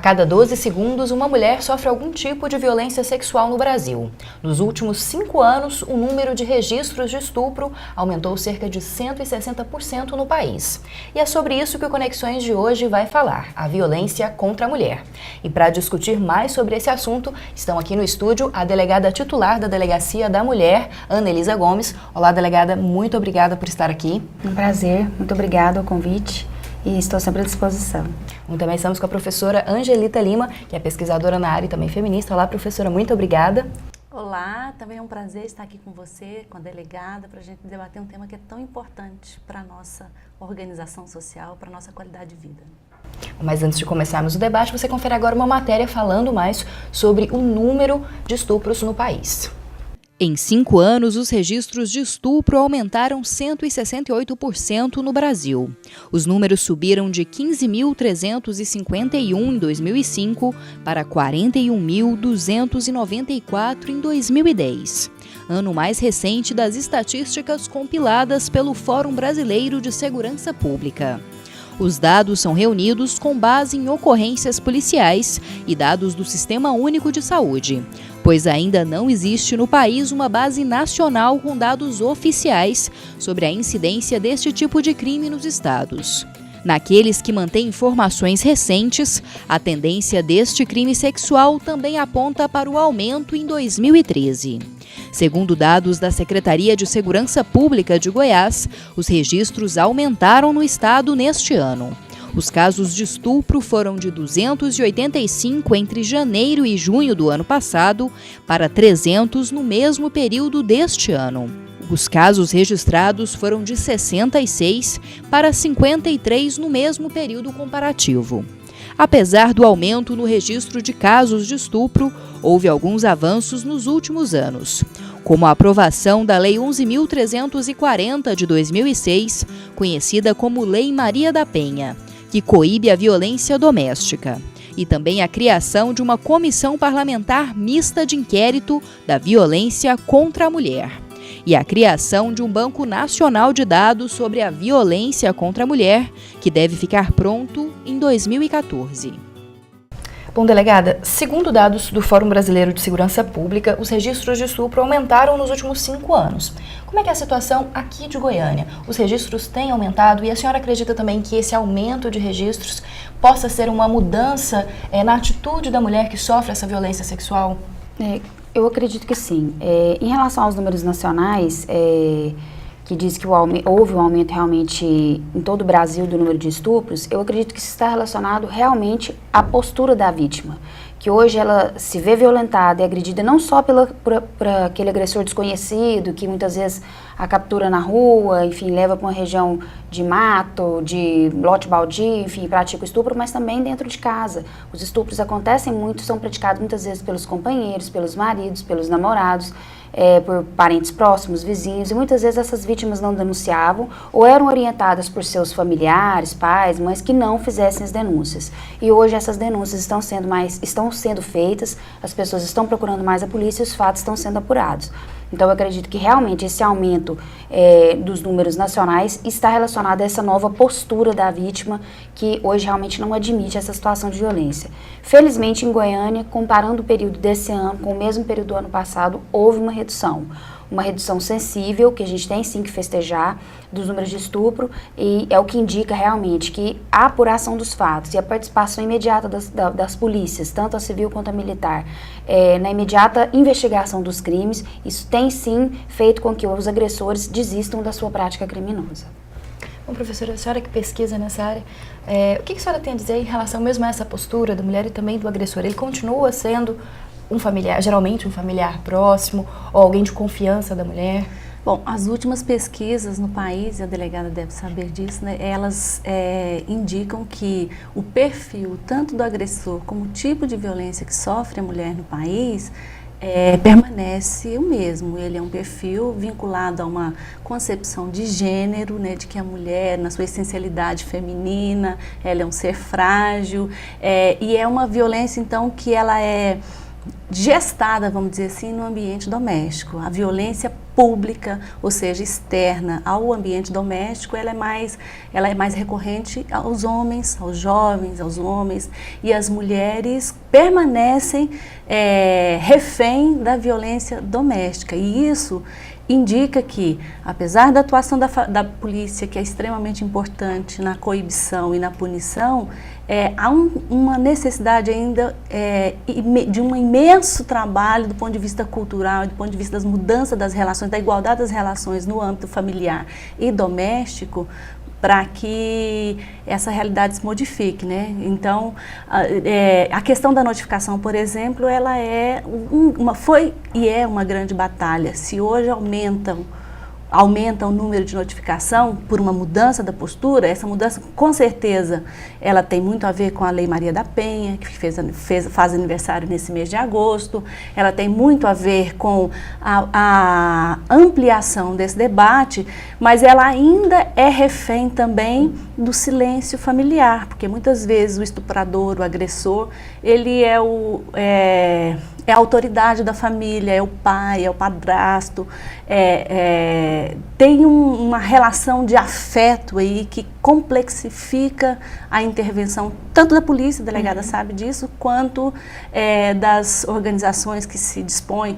cada 12 segundos, uma mulher sofre algum tipo de violência sexual no Brasil. Nos últimos 5 anos, o número de registros de estupro aumentou cerca de 160% no país. E é sobre isso que o Conexões de hoje vai falar, a violência contra a mulher. E para discutir mais sobre esse assunto, estão aqui no estúdio a delegada titular da Delegacia da Mulher, Ana Elisa Gomes. Olá, delegada, muito obrigada por estar aqui. Um prazer, muito obrigada ao convite e estou sempre à disposição. Também estamos com a professora Angelita Lima, que é pesquisadora na área e também feminista. Olá, professora, muito obrigada. Olá, também é um prazer estar aqui com você, com a delegada, para a gente debater um tema que é tão importante para a nossa organização social, para a nossa qualidade de vida. Mas antes de começarmos o debate, você confere agora uma matéria falando mais sobre o número de estupros no país. Em 5 anos, os registros de estupro aumentaram 168% no Brasil. Os números subiram de 15.351 em 2005 para 41.294 em 2010, ano mais recente das estatísticas compiladas pelo Fórum Brasileiro de Segurança Pública. Os dados são reunidos com base em ocorrências policiais e dados do Sistema Único de Saúde, pois ainda não existe no país uma base nacional com dados oficiais sobre a incidência deste tipo de crime nos estados. Naqueles que mantêm informações recentes, a tendência deste crime sexual também aponta para o aumento em 2013. Segundo dados da Secretaria de Segurança Pública de Goiás, os registros aumentaram no estado neste ano. Os casos de estupro foram de 285 entre janeiro e junho do ano passado para 300 no mesmo período deste ano. Os casos registrados foram de 66 para 53 no mesmo período comparativo. Apesar do aumento no registro de casos de estupro, houve alguns avanços nos últimos anos, como a aprovação da Lei 11.340 de 2006, conhecida como Lei Maria da Penha, que coíbe a violência doméstica, e também a criação de uma comissão parlamentar mista de inquérito da violência contra a mulher, e a criação de um Banco Nacional de Dados sobre a Violência contra a Mulher, que deve ficar pronto em 2014. Bom, delegada, segundo dados do Fórum Brasileiro de Segurança Pública, os registros de estupro aumentaram nos últimos 5 anos. Como é que é a situação aqui de Goiânia? Os registros têm aumentado e a senhora acredita também que esse aumento de registros possa ser uma mudança na atitude da mulher que sofre essa violência sexual? Eu acredito que sim. Em relação aos números nacionais, que diz que houve um aumento realmente em todo o Brasil do número de estupros, eu acredito que isso está relacionado realmente à postura da vítima, que hoje ela se vê violentada e agredida não só por aquele agressor desconhecido, que muitas vezes a captura na rua, enfim, leva para uma região de mato, de lote baldio, enfim, pratica o estupro, mas também dentro de casa. Os estupros acontecem muito, são praticados muitas vezes pelos companheiros, pelos maridos, pelos namorados, por parentes próximos, vizinhos, e muitas vezes essas vítimas não denunciavam ou eram orientadas por seus familiares, pais, mães, que não fizessem as denúncias. E hoje essas denúncias estão sendo feitas, as pessoas estão procurando mais a polícia e os fatos estão sendo apurados. Então, eu acredito que realmente esse aumento dos números nacionais está relacionado a essa nova postura da vítima, que hoje realmente não admite essa situação de violência. Felizmente, em Goiânia, comparando o período desse ano com o mesmo período do ano passado, houve uma redução sensível, que a gente tem sim que festejar, dos números de estupro, e é o que indica realmente que a apuração dos fatos e a participação imediata das polícias, tanto a civil quanto a militar, na imediata investigação dos crimes, isso tem sim feito com que os agressores desistam da sua prática criminosa. Bom, professora, a senhora que pesquisa nessa área, o que a senhora tem a dizer em relação mesmo a essa postura da mulher e também do agressor? Ele continua sendo um familiar, geralmente um familiar próximo ou alguém de confiança da mulher? Bom, as últimas pesquisas no país, e a delegada deve saber disso, né, elas indicam que o perfil tanto do agressor como o tipo de violência que sofre a mulher no país permanece o mesmo. Ele é um perfil vinculado a uma concepção de gênero, né, de que a mulher, na sua essencialidade feminina, ela é um ser frágil, e é uma violência, então, que ela é gestada, vamos dizer assim, no ambiente doméstico. A violência pública, ou seja, externa ao ambiente doméstico, ela é mais recorrente aos homens, aos jovens, aos homens, e as mulheres permanecem refém da violência doméstica. E isso indica que, apesar da atuação da polícia, que é extremamente importante na coibição e na punição, há uma necessidade ainda de um imenso trabalho do ponto de vista cultural, do ponto de vista das mudanças das relações, da igualdade das relações no âmbito familiar e doméstico, para que essa realidade se modifique, né? Então, a questão da notificação, por exemplo, ela foi e é uma grande batalha. Se hoje aumenta o número de notificação por uma mudança da postura, essa mudança, com certeza, ela tem muito a ver com a Lei Maria da Penha, que faz aniversário nesse mês de agosto, ela tem muito a ver com a ampliação desse debate, mas ela ainda é refém também do silêncio familiar, porque muitas vezes o estuprador, o agressor, ele é a autoridade da família, é o pai, é o padrasto, tem uma relação de afeto aí que complexifica a intervenção tanto da polícia, a delegada sabe disso, quanto das organizações que se dispõem,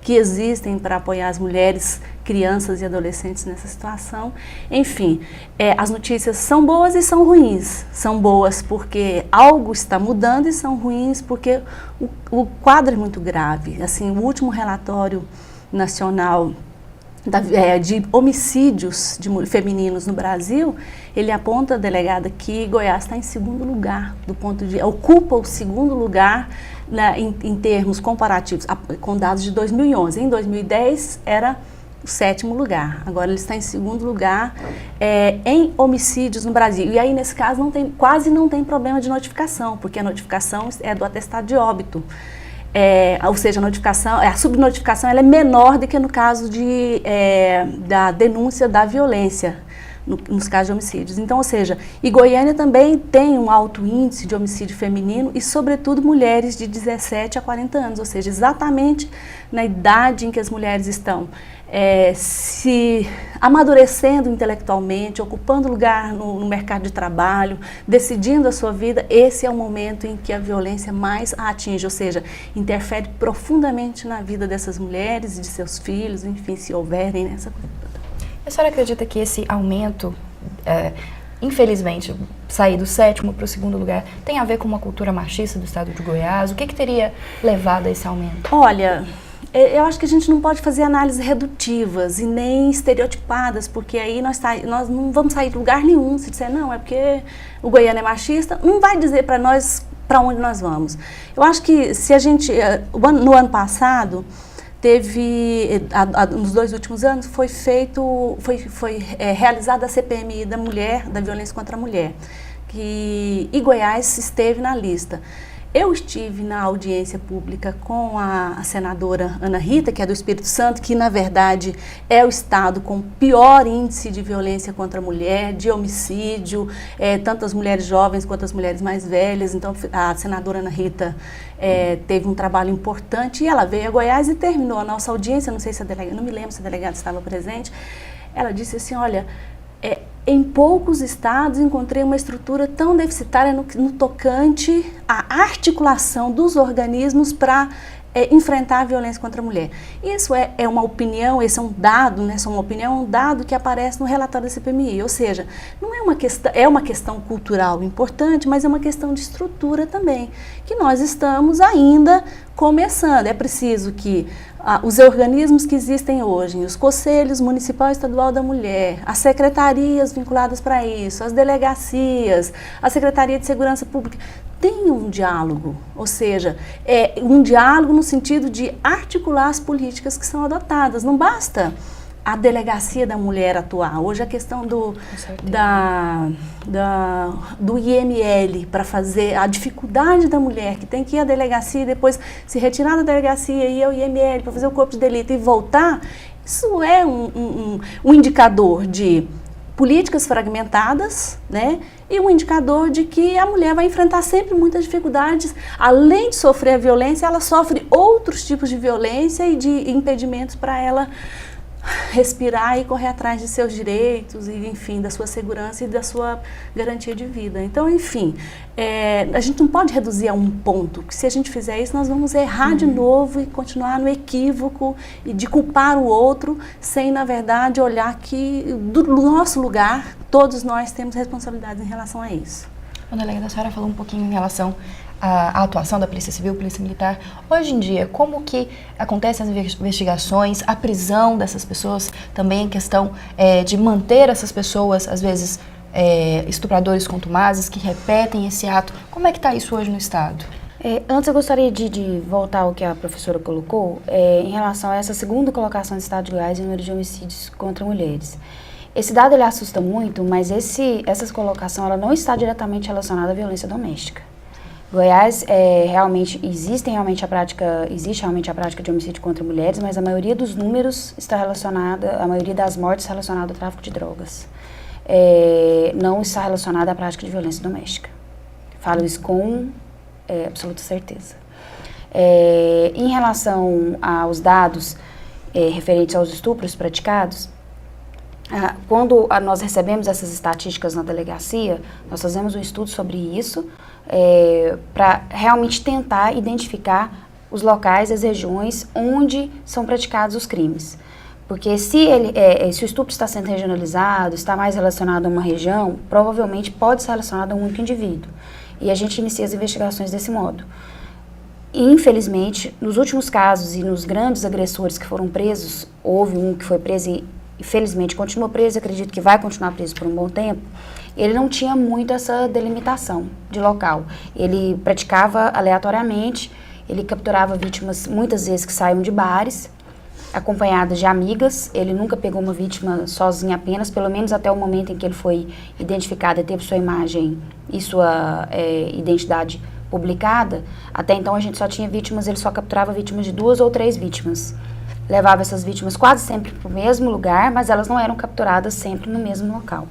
que existem para apoiar as mulheres, crianças e adolescentes nessa situação. Enfim, as notícias são boas e são ruins. São boas porque algo está mudando e são ruins porque o quadro é muito grave. Assim, o último relatório nacional de homicídios femininos no Brasil, ele aponta, delegada, que Goiás está em segundo lugar, ocupa o segundo lugar em termos comparativos, com dados de 2011. Em 2010 era o 7º lugar, agora ele está em segundo lugar em homicídios no Brasil. E aí, nesse caso, quase não tem problema de notificação, porque a notificação é do atestado de óbito. Ou seja, a subnotificação ela é menor do que no caso da denúncia da violência, nos casos de homicídios. Então, ou seja, e Goiânia também tem um alto índice de homicídio feminino e, sobretudo, mulheres de 17 a 40 anos, ou seja, exatamente na idade em que as mulheres estão se amadurecendo intelectualmente, ocupando lugar no mercado de trabalho, decidindo a sua vida. Esse é o momento em que a violência mais a atinge, ou seja, interfere profundamente na vida dessas mulheres e de seus filhos, enfim, se houverem nessa coisa. A senhora acredita que esse aumento, infelizmente, sair do 7º para o 2º lugar, tem a ver com uma cultura machista do estado de Goiás? O que teria levado a esse aumento? Olha, eu acho que a gente não pode fazer análises redutivas e nem estereotipadas, porque aí nós não vamos sair de lugar nenhum. Se disser, não, é porque o goiano é machista, não vai dizer para nós para onde nós vamos. Eu acho que se a gente, no ano passado, nos 2 últimos anos, foi realizada a CPMI da mulher, da violência contra a mulher, e Goiás esteve na lista. Eu estive na audiência pública com a senadora Ana Rita, que é do Espírito Santo, que na verdade é o estado com pior índice de violência contra a mulher, de homicídio, tanto as mulheres jovens quanto as mulheres mais velhas. Então a senadora Ana Rita teve um trabalho importante e ela veio a Goiás e terminou a nossa audiência. Não sei se a delegada, não me lembro se a delegada estava presente. Ela disse assim, olha, em poucos estados encontrei uma estrutura tão deficitária no tocante à articulação dos organismos para enfrentar a violência contra a mulher. Isso é uma opinião, esse é um dado, né? Uma opinião, um dado que aparece no relatório da CPMI. Ou seja, não é uma questão cultural importante, mas é uma questão de estrutura também, que nós estamos ainda começando. É preciso que os organismos que existem hoje, os conselhos municipal e estadual da mulher, as secretarias vinculadas para isso, as delegacias, a Secretaria de Segurança Pública, tenham um diálogo, ou seja, um diálogo no sentido de articular as políticas que são adotadas. Não basta a delegacia da mulher atuar. Hoje a questão do IML para fazer a dificuldade da mulher que tem que ir à delegacia e depois se retirar da delegacia e ir ao IML para fazer o corpo de delito e voltar, isso é um indicador de políticas fragmentadas, né? E um indicador de que a mulher vai enfrentar sempre muitas dificuldades. Além de sofrer a violência, ela sofre outros tipos de violência e de impedimentos para ela respirar e correr atrás de seus direitos, e, enfim, da sua segurança e da sua garantia de vida. Então, enfim, a gente não pode reduzir a um ponto, que se a gente fizer isso, nós vamos errar de novo e continuar no equívoco e de culpar o outro, sem, na verdade, olhar que do nosso lugar, todos nós temos responsabilidades em relação a isso. A delegada, a senhora falou um pouquinho em relação à atuação da Polícia Civil, Polícia Militar. Hoje em dia, como que acontecem as investigações, a prisão dessas pessoas, também a questão de manter essas pessoas, às vezes, estupradores contumazes, que repetem esse ato. Como é que está isso hoje no Estado? Antes eu gostaria de voltar ao que a professora colocou, em relação a essa segunda colocação do Estado de Goiás em número de homicídios contra mulheres. Esse dado ele assusta muito, mas essa colocação ela não está diretamente relacionada à violência doméstica. Goiás existe realmente a prática de homicídio contra mulheres, mas a maioria dos números está relacionada, a maioria das mortes está relacionada ao tráfico de drogas. Não está relacionada à prática de violência doméstica. Falo isso com absoluta certeza. Em relação aos dados referentes aos estupros praticados, quando nós recebemos essas estatísticas na delegacia, nós fazemos um estudo sobre isso para realmente tentar identificar os locais, as regiões onde são praticados os crimes. Porque se o estupro está sendo regionalizado, está mais relacionado a uma região, provavelmente pode estar relacionado a um único indivíduo. E a gente inicia as investigações desse modo. Infelizmente, nos últimos casos e nos grandes agressores que foram presos, houve um que foi preso e felizmente continuou preso, acredito que vai continuar preso por um bom tempo, ele não tinha muito essa delimitação de local. Ele praticava aleatoriamente, ele capturava vítimas muitas vezes que saíam de bares, acompanhadas de amigas. Ele nunca pegou uma vítima sozinha apenas, pelo menos até o momento em que ele foi identificado e teve sua imagem e sua identidade publicada. Até então a gente só tinha vítimas, ele só capturava vítimas de 2 ou 3 vítimas. Levava essas vítimas quase sempre para o mesmo lugar, mas elas não eram capturadas sempre no mesmo local.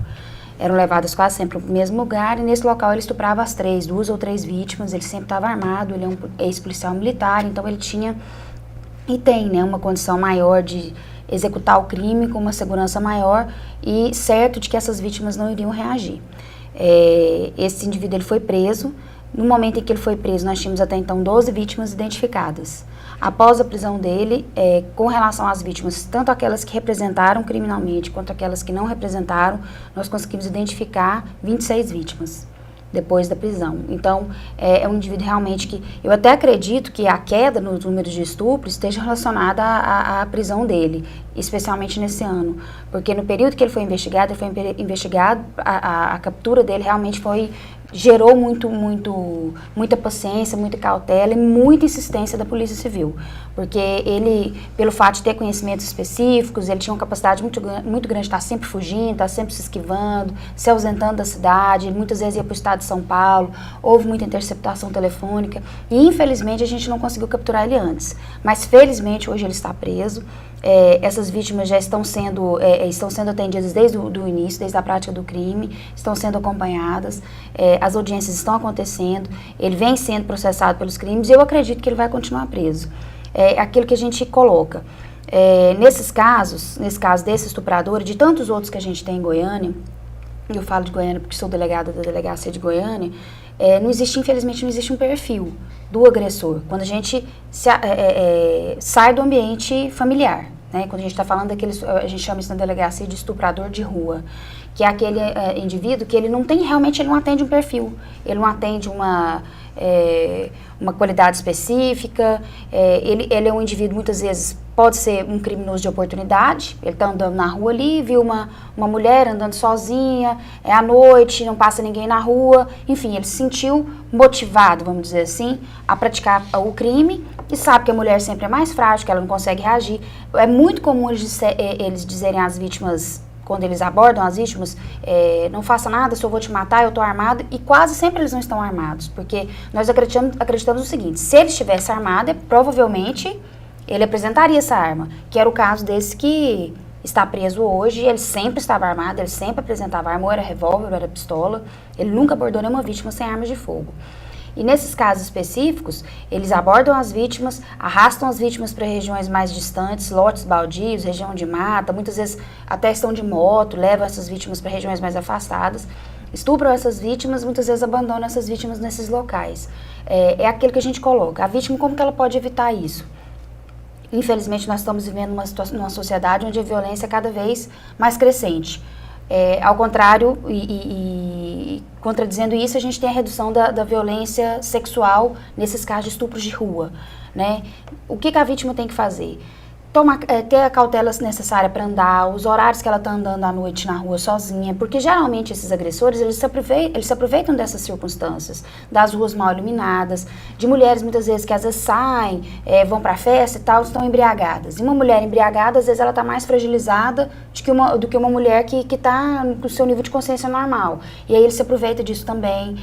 Eram levadas quase sempre para o mesmo lugar, e nesse local ele estuprava as 2 ou 3 vítimas. Ele sempre estava armado, ele é um ex-policial militar, então ele tinha e tem, né, uma condição maior de executar o crime com uma segurança maior e certo de que essas vítimas não iriam reagir. Esse indivíduo ele foi preso. No momento em que ele foi preso, nós tínhamos até então 12 vítimas identificadas. Após a prisão dele, com relação às vítimas, tanto aquelas que representaram criminalmente quanto aquelas que não representaram, nós conseguimos identificar 26 vítimas depois da prisão. Então, é um indivíduo realmente que... Eu até acredito que a queda nos números de estupro esteja relacionada à prisão dele, especialmente nesse ano. Porque no período que ele foi investigado, a captura dele realmente gerou muita paciência, muita cautela e muita insistência da Polícia Civil. Porque ele, pelo fato de ter conhecimentos específicos, ele tinha uma capacidade muito grande de estar sempre fugindo, estar sempre se esquivando, se ausentando da cidade. Ele muitas vezes ia para o estado de São Paulo, houve muita interceptação telefônica e, infelizmente, a gente não conseguiu capturar ele antes. Mas, felizmente, hoje ele está preso. Essas vítimas já estão sendo atendidas desde o início, desde a prática do crime, estão sendo acompanhadas, as audiências estão acontecendo, ele vem sendo processado pelos crimes e eu acredito que ele vai continuar preso. Aquilo que a gente coloca. Nesse caso desse estuprador e de tantos outros que a gente tem em Goiânia, eu falo de Goiânia porque sou delegada da delegacia de Goiânia, infelizmente não existe um perfil do agressor. Quando a gente sai do ambiente familiar, né? Quando a gente está falando a gente chama isso na delegacia de estuprador de rua, que é aquele indivíduo que ele não atende um perfil, ele não atende uma qualidade específica, ele é um indivíduo, muitas vezes, pode ser um criminoso de oportunidade. Ele está andando na rua ali, viu uma mulher andando sozinha, à noite, não passa ninguém na rua, enfim, ele se sentiu motivado, vamos dizer assim, a praticar o crime e sabe que a mulher sempre é mais frágil, que ela não consegue reagir. É muito comum eles dizerem às vítimas, quando eles abordam as vítimas, não faça nada, se eu vou te matar, eu estou armado, e quase sempre eles não estão armados, porque nós acreditamos o seguinte: se ele estivesse armado, provavelmente ele apresentaria essa arma, que era o caso desse que está preso hoje, ele sempre estava armado, ele sempre apresentava arma, ou era revólver, ou era pistola, ele nunca abordou nenhuma vítima sem armas de fogo. E nesses casos específicos, eles abordam as vítimas, arrastam as vítimas para regiões mais distantes, lotes baldios, região de mata, muitas vezes até estão de moto, levam essas vítimas para regiões mais afastadas, estupram essas vítimas, muitas vezes abandonam essas vítimas nesses locais. É aquilo que a gente coloca. A vítima, como que ela pode evitar isso? Infelizmente, nós estamos vivendo numa sociedade onde a violência é cada vez mais crescente. Ao contrário, e contradizendo isso, a gente tem a redução da violência sexual nesses casos de estupros de rua, né? O que a vítima tem que fazer? Ter a cautela necessária para andar, os horários que ela está andando à noite na rua sozinha, porque geralmente esses agressores, eles se aproveitam dessas circunstâncias, das ruas mal iluminadas, de mulheres muitas vezes que às vezes saem, vão para a festa e tal, estão embriagadas. E uma mulher embriagada, às vezes ela está mais fragilizada do que uma mulher que está no seu nível de consciência normal. E aí ele se aproveita disso também.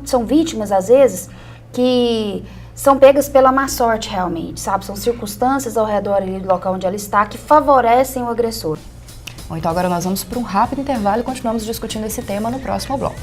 São vítimas, às vezes, que são pegas pela má sorte realmente, sabe? São circunstâncias ao redor ali do local onde ela está que favorecem o agressor. Bom, então agora nós vamos para um rápido intervalo e continuamos discutindo esse tema no próximo bloco.